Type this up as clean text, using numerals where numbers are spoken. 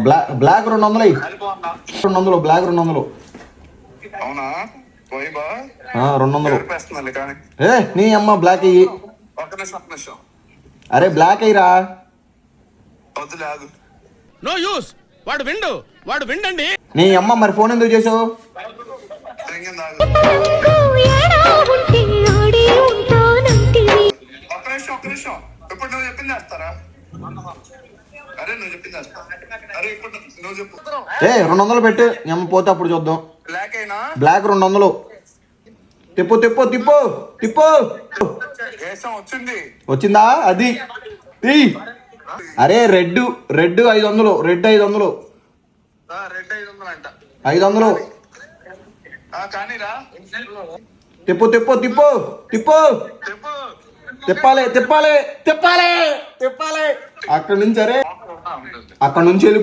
Black 200 200 black 200. అవునా 200. నీ అమ్మ బ్లాక్ అయ్యి. ఒక్క నిమిషం. అరే బ్లాక్ అయ్యిరా. వద్దులేదు. No use. వాడు విండండి. నీ అమ్మ మరి ఫోన్ ఎందుకు చేసావు? ఒక్క నిమిషం. ఇప్పుడు నువ్వు చెప్పింది చేస్తారా? అరే నువ్వు చెప్పింది చేస్తా. అరే ఇప్పుడు నువ్వు చెప్పు. 200 పెట్టు. నీ అమ్మ పోతే అప్పుడు చూద్దాం. బ్లాక్ అయినా బ్లాక్ 200. తిప్పు తిప్పు తిప్పు తిప్పు. వచ్చింది. వచ్చిందా? అది అరే రెడ్ 500. రెడ్ 500. రెడ్ 500 అంట. 500. కానీరా. తిప్పు తిప్పు తిప్పు తిప్పు. తిప్పాలి తిప్పాలి తిప్పాలి తిప్పాలి. అక్కడ నుంచి వెళ్ళిపోయి